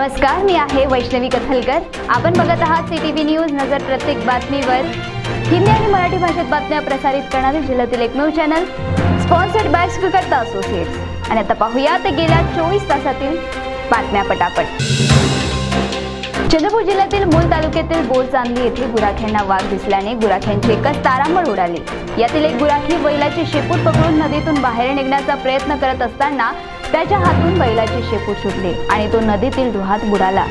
नमस्कार, मी आहे वैष्णवी कथलकर। आपण बघत आहात सीटीव्ही न्यूज नजर प्रत्येक बातमीवर। हिंदी आणि मराठी भाषेत बातम्या प्रसारित करणारे जिल्ह्यातील एकमेव channel sponsored by Sukhkarta associates. आणि आता पाहूया ते गेल्या 24 तासातील बातम्या पटापट। चंद्रपूर जिल्ह्यातील मूल तालुक्यातील बोरचांदली येथे गुराख्यांना वाघ दिसल्याने गुराख्यांची एकच तारांबळ उडाली। यातील एक गुराखी बैलाची शेपूट पकडून नदीतून बाहेर निघण्याचा प्रयत्न करत असताना त्याच्या हातून बैलाची शेपूट सुटली आणि तो नदीतील डोहात बुडाला।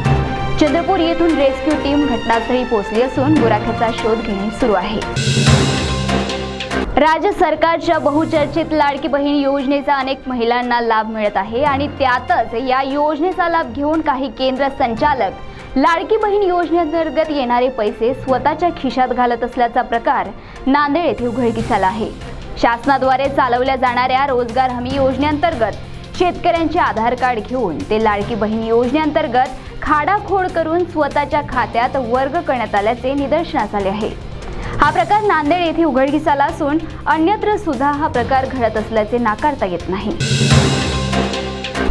चंद्रपूर येथून रेस्क्यू टीम घटनास्थळी पोहोचली असून गुराख्याचा शोध घेणे सुरू आहे। राज्य सरकारच्या बहुचर्चित लाडकी बहीण योजनेचा अनेक महिलांना लाभ मिळत आहे आणि त्यातच या योजनेचा लाभ घेऊन काही केंद्र संचालक लाडकी बहीण योजनेअंतर्गत येणारे पैसे स्वतःच्या खिशात घालत असल्याचा प्रकार नांदेड येथे उघडकीस आला आहे। शासनाद्वारे चालवल्या जाणाऱ्या रोजगार हमी योजनेअंतर्गत शेतकऱ्यांचे आधार कार्ड घेऊन ते लाडकी बहीण योजनेअंतर्गत खाडाखोड करून स्वतःच्या खात्यात वर्ग करण्यात आल्याचे निदर्शनास आले आहे। हा प्रकार नांदेड येथे उघडकीस आला असून अन्यत्र सुद्धा हा प्रकार घडत असल्याचे नाकारता येत नाही।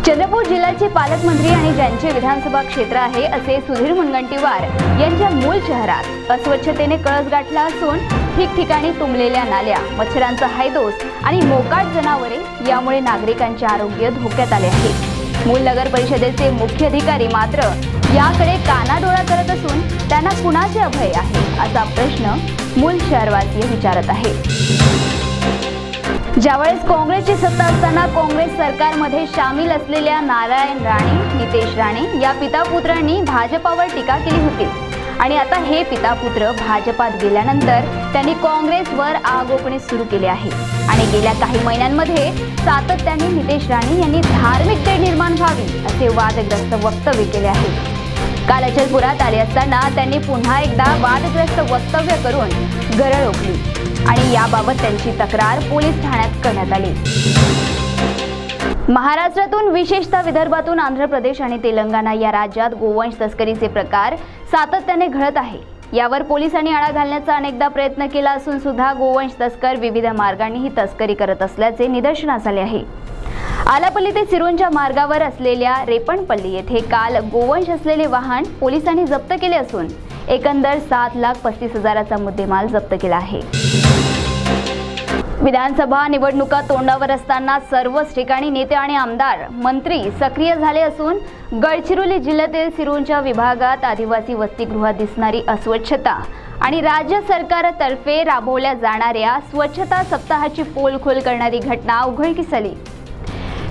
चंद्रपूर जिल्ह्याचे पालकमंत्री आणि ज्यांचे विधानसभा क्षेत्र आहे असे सुधीर मुनगंटीवार यांच्या मूल शहरात अस्वच्छतेने कळस गाठला असून ठिकठिकाणी तुंबलेल्या नाल्या, मच्छरांचा हैदोस आणि मोकाट जनावरे यामुळे नागरिकांचे आरोग्य धोक्यात आले आहे। मूल नगर परिषदेचे मुख्य अधिकारी मात्र याकडे कानाडोळा करत असून त्यांना कुणाचे अभय आहे असा प्रश्न मूल शहरवासी विचारत आहे। ज्यावेळेस काँग्रेसची सत्ता असताना काँग्रेस सरकारमध्ये सामील असलेल्या नारायण राणे, नितेश राणे या पितापुत्रांनी भाजपावर टीका केली होती आणि आता हे पितापुत्र भाजपात गेल्यानंतर त्यांनी काँग्रेसवर आगोपणे सुरू केले आहे आणि गेल्या काही महिन्यांमध्ये सातत्याने नितेश राणे यांनी धार्मिक तेढ निर्माण व्हावी असे वादग्रस्त वक्तव्य केले आहे। काल अचलपुरात आले असताना त्यांनी पुन्हा एकदा वादग्रस्त वक्तव्य करून गरळ ओकली आणि याबाबत त्यांची तक्रार पोलीस ठाण्यात करण्यात आली। महाराष्ट्रातून विशेषतः विदर्भातून आंध्र प्रदेश आणि तेलंगणा या राज्यात गोवंश तस्करीचे प्रकार सातत्याने घडत आहे। यावर पोलिसांनी आळा घालण्याचा अनेकदा प्रयत्न केला असून सुद्धा गोवंश तस्कर विविध मार्गांनी ही तस्करी करत असल्याचे निदर्शनास आले आहे। आलापल्ली ते सिरोंचा मार्गावर असलेल्या रेपणपल्ली येथे काल गोवंश असलेले वाहन पोलिसांनी जप्त केले असून एकंदर 7,35,000चा मुद्देमाल जप्त केला आहे। विधानसभा निवडणुका तोंडावर असताना सर्वच ठिकाणी नेते आणि आमदार, मंत्री सक्रिय झाले असून गडचिरोली जिल्ह्यातील सिरोंचा विभागात आदिवासी वसतिगृहात दिसणारी अस्वच्छता आणि राज्य सरकारतर्फे राबवल्या जाणाऱ्या स्वच्छता सप्ताहाची पोलखोल करणारी घटना उघडकीस आली।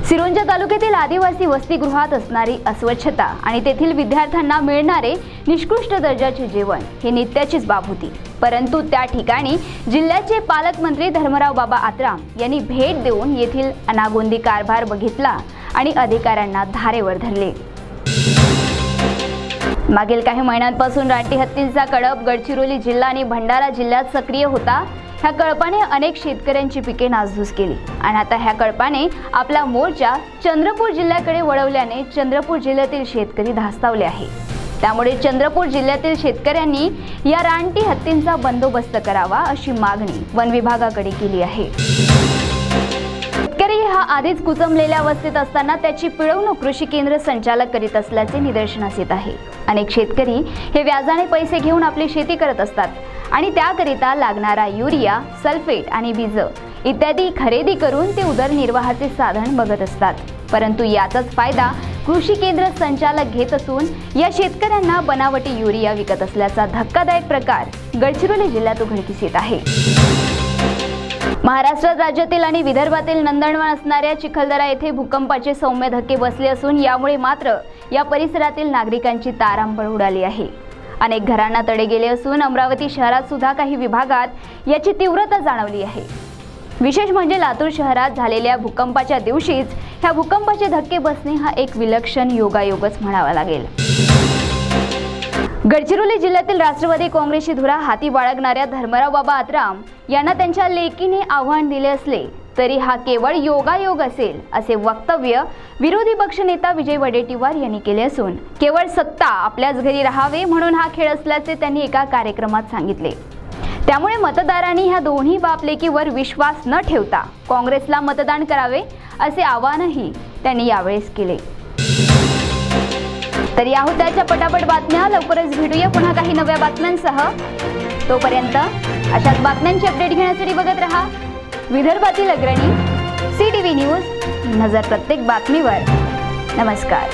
सिरोंचा तालुक्यातील आदिवासी वसतिगृहात असणारी अस्वच्छता आणि तेथील विद्यार्थ्यांना मिळणारे निकृष्ट दर्जाचे जेवण ही नित्याचीच बाब होती, परंतु त्या ठिकाणी जिल्ह्याचे पालकमंत्री धर्मराव बाबा आत्राम यांनी भेट देऊन येथील अनागोंदी कारभार बघितला आणि अधिकाऱ्यांना धारेवर धरले। मागील काही महिन्यांपासून रानटी हत्तींचा कळप गडचिरोली जिल्हा आणि भंडारा जिल्ह्यात सक्रिय होता। ह्या कळपाने अनेक शेतकऱ्यांची पिके नासधूस केली आणि आता ह्या कळपाने आपला मोर्चा चंद्रपूर जिल्ह्याकडे वळवल्याने चंद्रपूर जिल्ह्यातील शेतकरी धास्तावले आहे। त्यामुळे चंद्रपूर जिल्ह्यातील शेतकऱ्यांनी या रानटी हत्तींचा बंदोबस्त करावा अशी मागणी वन विभागाकडे केली आहे। शेतकरी हा आधीच कुचंबलेल्या अवस्थेत असताना त्याची पिळवणूक कृषी केंद्र संचालक करीत असल्याचे निदर्शनास येत आहे। अनेक शेतकरी हे व्याजाने पैसे घेऊन आपली शेती करत असतात आणि त्याकरिता लागणारा युरिया, सल्फेट आणि बीज इत्यादी खरेदी करून ते उदरनिर्वाहाचे साधन बघत असतात, परंतु याचाच फायदा कृषी केंद्र संचालक घेत असून या शेतकऱ्यांना बनावटी युरिया विकत असल्याचा धक्कादायक प्रकार गडचिरोली जिल्ह्यात उघडकीस येत आहे। महाराष्ट्रात राज्यातील आणि विदर्भातील नंदनवन असणाऱ्या चिखलदरा येथे भूकंपाचे सौम्य धक्के बसले असून यामुळे मात्र या परिसरातील नागरिकांची तारांबळ उडाली आहे। अनेक घरांना तडे गेले असून अमरावती शहरात सुद्धा काही विभागात याची तीव्रता जाणवली आहे। विशेष म्हणजे लातूर शहरात झालेल्या भूकंपाच्या दिवशीच ह्या भूकंपाचे धक्के बसणे हा एक विलक्षण योगायोगच म्हणावा लागेल। गडचिरोली जिल्ह्यातील राष्ट्रवादी काँग्रेसची धुरा हाती बाळगणाऱ्या धर्मराव बाबा आत्राम यांना त्यांच्या लेकीने आव्हान दिले असले तरी हा केवळ योगायोग असेल असे वक्तव्य विरोधी पक्षनेता विजय वडेट्टीवार यांनी केले असून केवळ सत्ता आपल्याच घरी राहावे म्हणून हा खेळ असल्याचे त्यांनी एका कार्यक्रमात सांगितले। त्यामुळे मतदारांनी ह्या दोन्ही बापलेकीवर विश्वास न ठेवता काँग्रेसला मतदान करावे असे आवाहनही त्यांनी यावेळेस केले। तर या होत्याच्या पटापट बातम्या. लवकरच भेटूया पुन्हा काही नव्या बातम्यांसह. तोपर्यंत अशाच बातम्यांची अपडेट घेण्यासाठी बघत रहा विदर्भातील अग्रणी CTV न्यूज. नजर प्रत्येक बातमीवर. नमस्कार.